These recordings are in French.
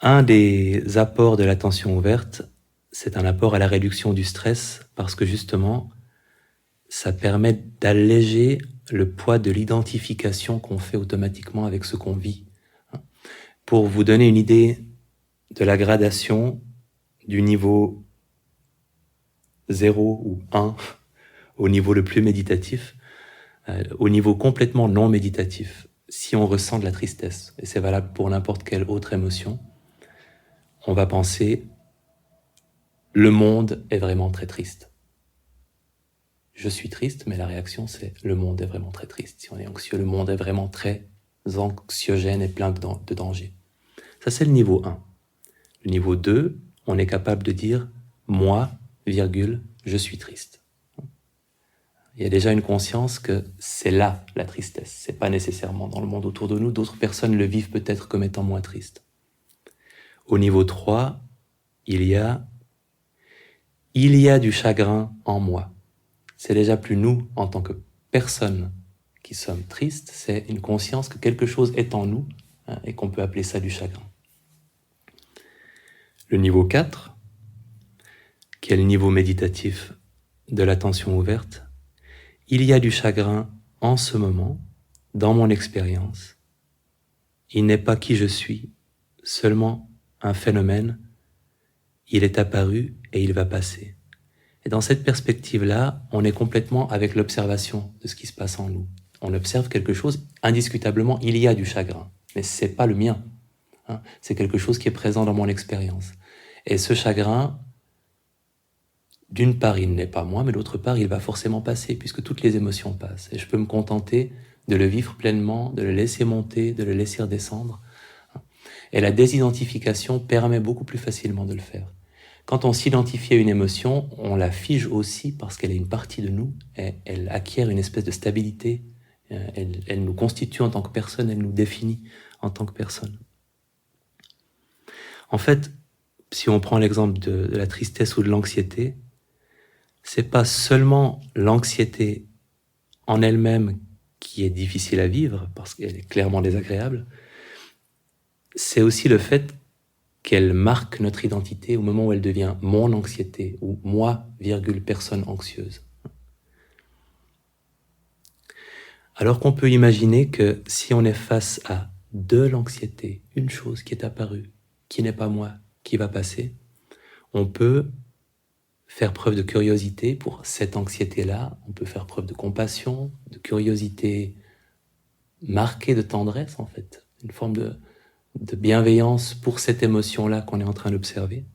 Un des apports de l'attention ouverte, c'est un apport à la réduction du stress parce que justement, ça permet d'alléger le poids de l'identification qu'on fait automatiquement avec ce qu'on vit. Pour vous donner une idée de la gradation du niveau 0 ou 1 au niveau le plus méditatif, au niveau complètement non méditatif, si on ressent de la tristesse, et c'est valable pour n'importe quelle autre émotion, on va penser « le monde est vraiment très triste ». Je suis triste, mais la réaction c'est « le monde est vraiment très triste ». Si on est anxieux, le monde est vraiment très anxiogène et plein de dangers. Ça c'est le niveau 1. Le niveau 2, on est capable de dire « moi, virgule, je suis triste ». Il y a déjà une conscience que c'est là la tristesse, c'est pas nécessairement dans le monde autour de nous, d'autres personnes le vivent peut-être comme étant moins triste. Au niveau 3, il y a du chagrin en moi. C'est déjà plus nous en tant que personnes qui sommes tristes, c'est une conscience que quelque chose est en nous et qu'on peut appeler ça du chagrin. Le niveau 4, qui est le niveau méditatif de l'attention ouverte, il y a du chagrin en ce moment, dans mon expérience. Il n'est pas qui je suis, seulement un phénomène. Il est apparu et il va passer. Et dans cette perspective-là, on est complètement avec l'observation de ce qui se passe en nous. On observe quelque chose, indiscutablement, il y a du chagrin, mais c'est pas le mien. C'est quelque chose qui est présent dans mon expérience. Et ce chagrin, d'une part, il n'est pas moi, mais d'autre part, il va forcément passer, puisque toutes les émotions passent. Et je peux me contenter de le vivre pleinement, de le laisser monter, de le laisser redescendre. Et la désidentification permet beaucoup plus facilement de le faire. Quand on s'identifie à une émotion, on la fige aussi parce qu'elle est une partie de nous, et elle acquiert une espèce de stabilité, elle nous constitue en tant que personne, elle nous définit en tant que personne. En fait, si on prend l'exemple de la tristesse ou de l'anxiété, c'est pas seulement l'anxiété en elle-même qui est difficile à vivre, parce qu'elle est clairement désagréable, c'est aussi le fait qu'elle marque notre identité au moment où elle devient mon anxiété, ou moi, virgule, personne anxieuse. Alors qu'on peut imaginer que si on est face à de l'anxiété, une chose qui est apparue, qui n'est pas moi, qui va passer, on peut faire preuve de curiosité pour cette anxiété-là, on peut faire preuve de compassion, de curiosité marquée de tendresse en fait, une forme de bienveillance pour cette émotion-là qu'on est en train d'observer.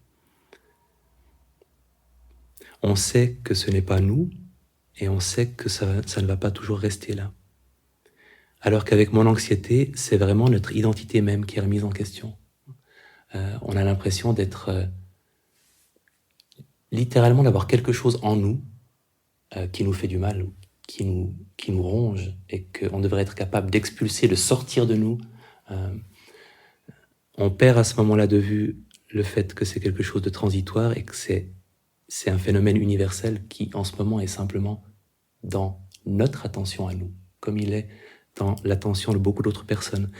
On sait que ce n'est pas nous et on sait que ça ne va pas toujours rester là. Alors qu'avec mon anxiété, c'est vraiment notre identité même qui est remise en question. On a l'impression d'être littéralement d'avoir quelque chose en nous qui nous fait du mal, qui nous ronge et qu'on devrait être capable d'expulser, de sortir de nous. On perd à ce moment-là de vue le fait que c'est quelque chose de transitoire et que c'est un phénomène universel qui en ce moment est simplement dans notre attention à nous, comme il est dans l'attention de beaucoup d'autres personnes.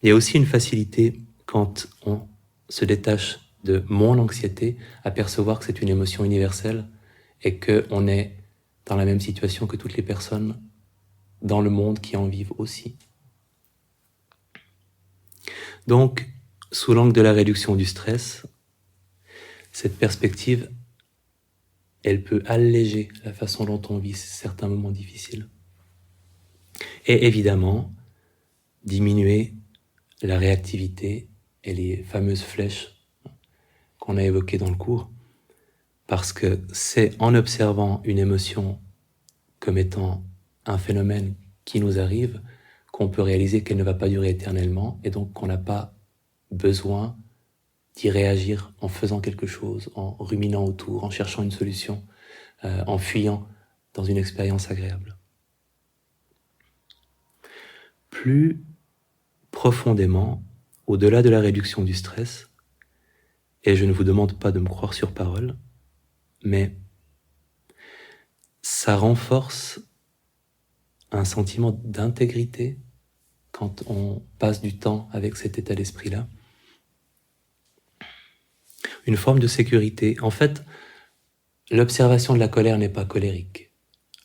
Il y a aussi une facilité quand on se détache de mon anxiété à percevoir que c'est une émotion universelle et qu'on est dans la même situation que toutes les personnes dans le monde qui en vivent aussi. Donc, sous l'angle de la réduction du stress, cette perspective, elle peut alléger la façon dont on vit certains moments difficiles. Et évidemment, diminuer la réactivité et les fameuses flèches qu'on a évoquées dans le cours, parce que c'est en observant une émotion comme étant un phénomène qui nous arrive qu'on peut réaliser qu'elle ne va pas durer éternellement et donc qu'on n'a pas besoin d'y réagir en faisant quelque chose, en ruminant autour, en cherchant une solution, en fuyant dans une expérience agréable. Plus profondément, au-delà de la réduction du stress, et je ne vous demande pas de me croire sur parole, mais ça renforce un sentiment d'intégrité quand on passe du temps avec cet état d'esprit-là. une forme de sécurité. En fait, l'observation de la colère n'est pas colérique.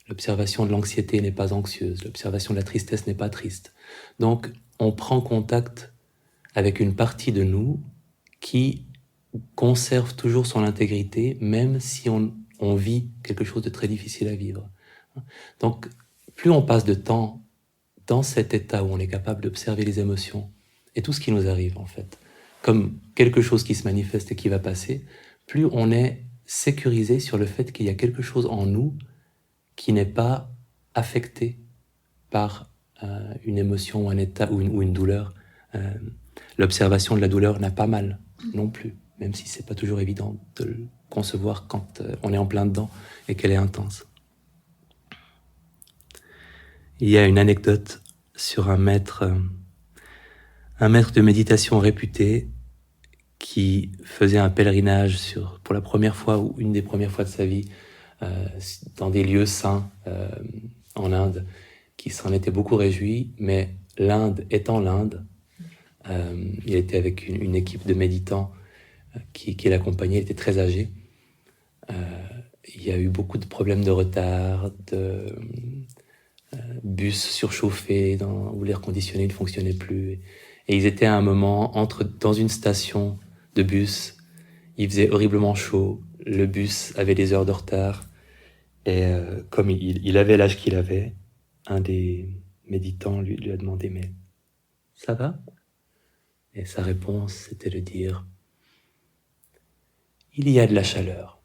L'observation de l'anxiété n'est pas anxieuse. L'observation de la tristesse n'est pas triste. Donc, on prend contact avec une partie de nous qui conserve toujours son intégrité, même si on vit quelque chose de très difficile à vivre. Donc, plus on passe de temps dans cet état où on est capable d'observer les émotions et tout ce qui nous arrive, en fait, comme quelque chose qui se manifeste et qui va passer, plus on est sécurisé sur le fait qu'il y a quelque chose en nous qui n'est pas affecté par une émotion ou un état ou une douleur. L'observation de la douleur n'a pas mal non plus, même si c'est pas toujours évident de le concevoir quand on est en plein dedans et qu'elle est intense. Il y a une anecdote sur un maître de méditation réputé qui faisait un pèlerinage pour la première fois ou une des premières fois de sa vie dans des lieux saints en Inde, qui s'en était beaucoup réjoui, mais l'Inde étant l'Inde, il était avec une équipe de méditants qui l'accompagnait, il était très âgé. Il y a eu beaucoup de problèmes de retard, de bus surchauffés où l'air conditionné ne fonctionnait plus. Et ils étaient à un moment dans une station de bus, il faisait horriblement chaud, le bus avait des heures de retard, et comme il avait l'âge qu'il avait, un des méditants lui a demandé « Mais ça va ?» Et sa réponse, c'était de dire « Il y a de la chaleur,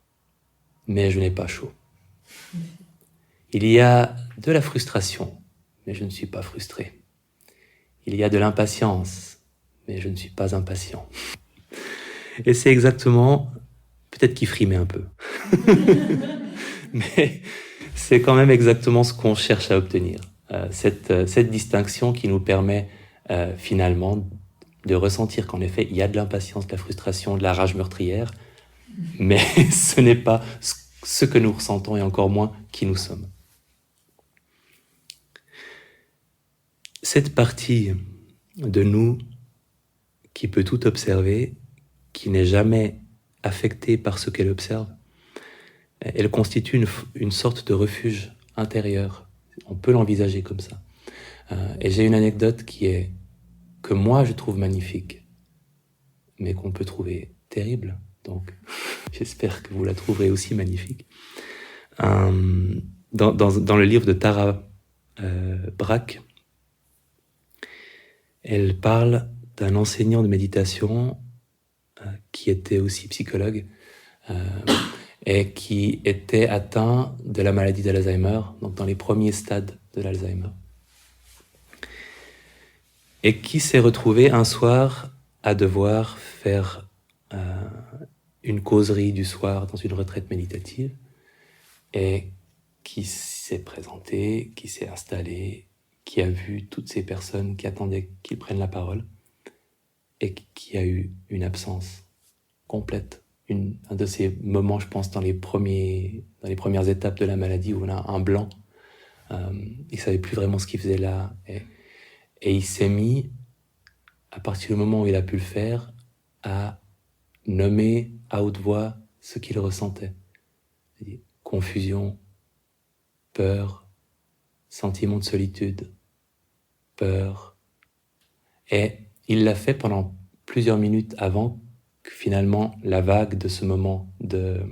mais je n'ai pas chaud. Il y a de la frustration, mais je ne suis pas frustré. Il y a de l'impatience, mais je ne suis pas impatient. » Et c'est exactement, peut-être qu'il frimait un peu, mais c'est quand même exactement ce qu'on cherche à obtenir. Cette distinction qui nous permet finalement de ressentir qu'en effet, il y a de l'impatience, de la frustration, de la rage meurtrière, mais ce n'est pas ce que nous ressentons et encore moins qui nous sommes. Cette partie de nous qui peut tout observer, qui n'est jamais affectée par ce qu'elle observe, elle constitue une sorte de refuge intérieur. On peut l'envisager comme ça. Et j'ai une anecdote que moi je trouve magnifique, mais qu'on peut trouver terrible. Donc, j'espère que vous la trouverez aussi magnifique. Dans le livre de Tara Brach, elle parle d'un enseignant de méditation qui était aussi psychologue et qui était atteint de la maladie d'Alzheimer, donc dans les premiers stades de l'Alzheimer. Et qui s'est retrouvé un soir à devoir faire une causerie du soir dans une retraite méditative, et qui s'est présenté, qui s'est installé, qui a vu toutes ces personnes qui attendaient qu'il prenne la parole, et qui a eu une absence complète. Un de ces moments, je pense, dans les premières étapes de la maladie, où on a un blanc. Il ne savait plus vraiment ce qu'il faisait là. Et il s'est mis, à partir du moment où il a pu le faire, à nommer à haute voix ce qu'il ressentait. C'est-à-dire confusion, peur, sentiment de solitude, peur. Et il l'a fait pendant plusieurs minutes avant que finalement la vague de ce moment de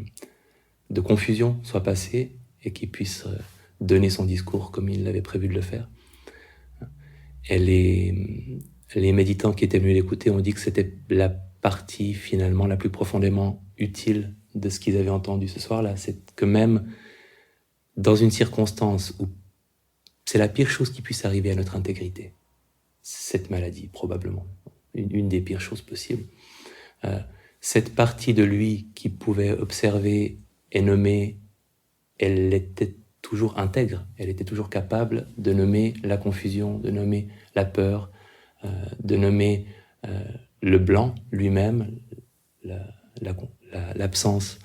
confusion soit passée et qu'il puisse donner son discours comme il avait prévu de le faire. Et les méditants qui étaient venus l'écouter ont dit que c'était la partie finalement la plus profondément utile de ce qu'ils avaient entendu ce soir-là. C'est que même dans une circonstance où c'est la pire chose qui puisse arriver à notre intégrité, cette maladie probablement, une des pires choses possibles, cette partie de lui qui pouvait observer et nommer, elle était toujours intègre, elle était toujours capable de nommer la confusion, de nommer la peur, de nommer le blanc lui-même, l'absence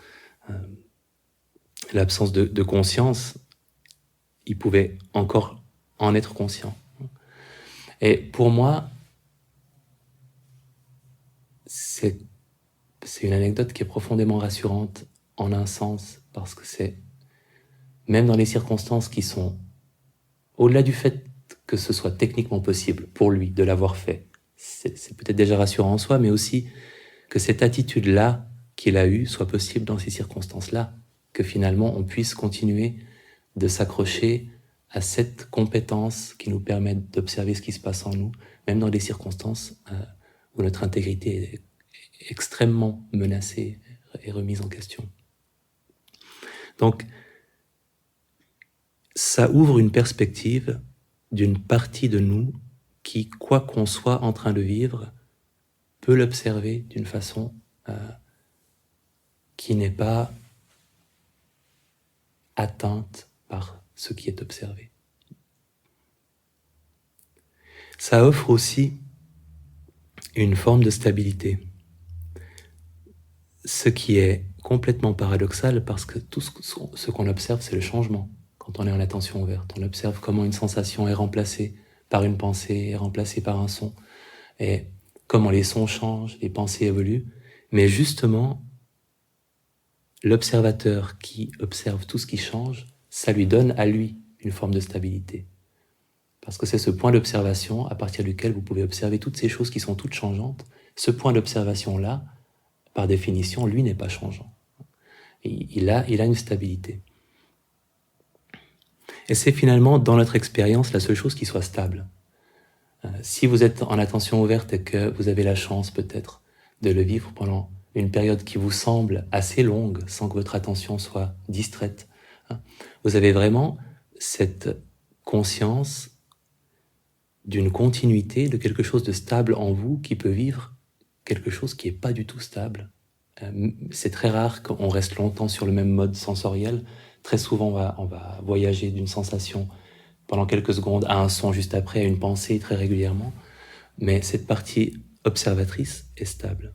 de conscience. Il pouvait encore en être conscient. Et pour moi, c'est c'est une anecdote qui est profondément rassurante en un sens, parce que c'est, même dans les circonstances qui sont, au-delà du fait que ce soit techniquement possible pour lui de l'avoir fait, c'est peut-être déjà rassurant en soi, mais aussi que cette attitude-là qu'il a eue soit possible dans ces circonstances-là, que finalement on puisse continuer de s'accrocher à cette compétence qui nous permet d'observer ce qui se passe en nous, même dans des circonstances où notre intégrité est extrêmement menacée et remise en question. Donc, ça ouvre une perspective d'une partie de nous qui, quoi qu'on soit en train de vivre, peut l'observer d'une façon qui n'est pas atteinte par ce qui est observé. Ça offre aussi une forme de stabilité, ce qui est complètement paradoxal parce que tout ce qu'on observe, c'est le changement. Quand on est en attention ouverte, on observe comment une sensation est remplacée par une pensée, est remplacée par un son, et comment les sons changent, les pensées évoluent. Mais justement, l'observateur qui observe tout ce qui change, ça lui donne à lui une forme de stabilité. Parce que c'est ce point d'observation à partir duquel vous pouvez observer toutes ces choses qui sont toutes changeantes. Ce point d'observation-là, par définition, lui n'est pas changeant. Il a une stabilité. Et c'est finalement, dans notre expérience, la seule chose qui soit stable. Si vous êtes en attention ouverte et que vous avez la chance peut-être de le vivre pendant une période qui vous semble assez longue, sans que votre attention soit distraite, vous avez vraiment cette conscience d'une continuité, de quelque chose de stable en vous qui peut vivre quelque chose qui n'est pas du tout stable. C'est très rare qu'on reste longtemps sur le même mode sensoriel. Très souvent, on va voyager d'une sensation pendant quelques secondes à un son juste après, à une pensée très régulièrement. Mais cette partie observatrice est stable.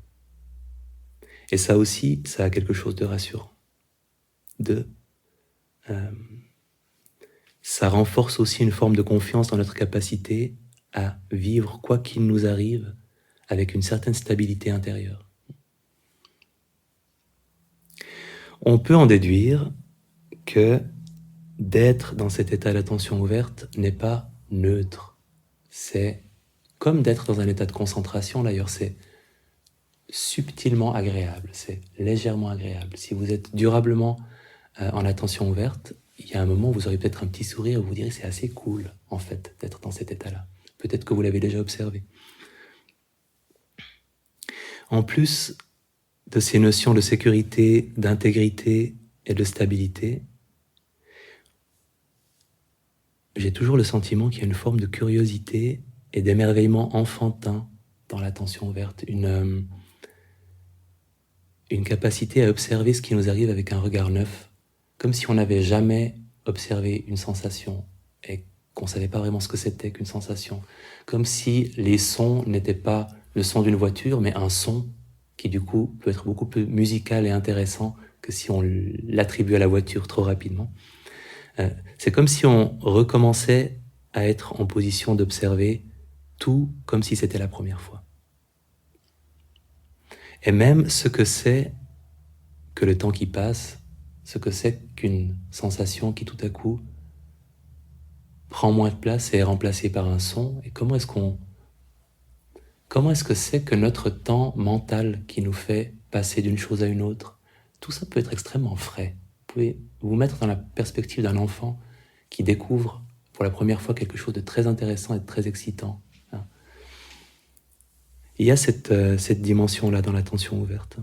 Et ça aussi, ça a quelque chose de rassurant. Ça renforce aussi une forme de confiance dans notre capacité à vivre quoi qu'il nous arrive avec une certaine stabilité intérieure. On peut en déduire que d'être dans cet état d'attention ouverte n'est pas neutre. C'est comme d'être dans un état de concentration, d'ailleurs, c'est subtilement agréable, c'est légèrement agréable. Si vous êtes durablement en attention ouverte, il y a un moment où vous aurez peut-être un petit sourire où vous direz c'est assez cool, en fait, d'être dans cet état-là. Peut-être que vous l'avez déjà observé. En plus de ces notions de sécurité, d'intégrité et de stabilité, j'ai toujours le sentiment qu'il y a une forme de curiosité et d'émerveillement enfantin dans l'attention ouverte, une capacité à observer ce qui nous arrive avec un regard neuf, comme si on n'avait jamais observé une sensation et qu'on ne savait pas vraiment ce que c'était qu'une sensation, comme si les sons n'étaient pas le son d'une voiture, mais un son qui du coup peut être beaucoup plus musical et intéressant que si on l'attribue à la voiture trop rapidement. C'est comme si on recommençait à être en position d'observer tout comme si c'était la première fois. Et même ce que c'est que le temps qui passe, ce que c'est qu'une sensation qui tout à coup prend moins de place et est remplacée par un son, et comment est-ce que c'est que notre temps mental qui nous fait passer d'une chose à une autre, tout ça peut être extrêmement frais. Vous pouvez vous mettre dans la perspective d'un enfant qui découvre pour la première fois quelque chose de très intéressant et de très excitant. Il y a cette dimension-là dans l'attention ouverte.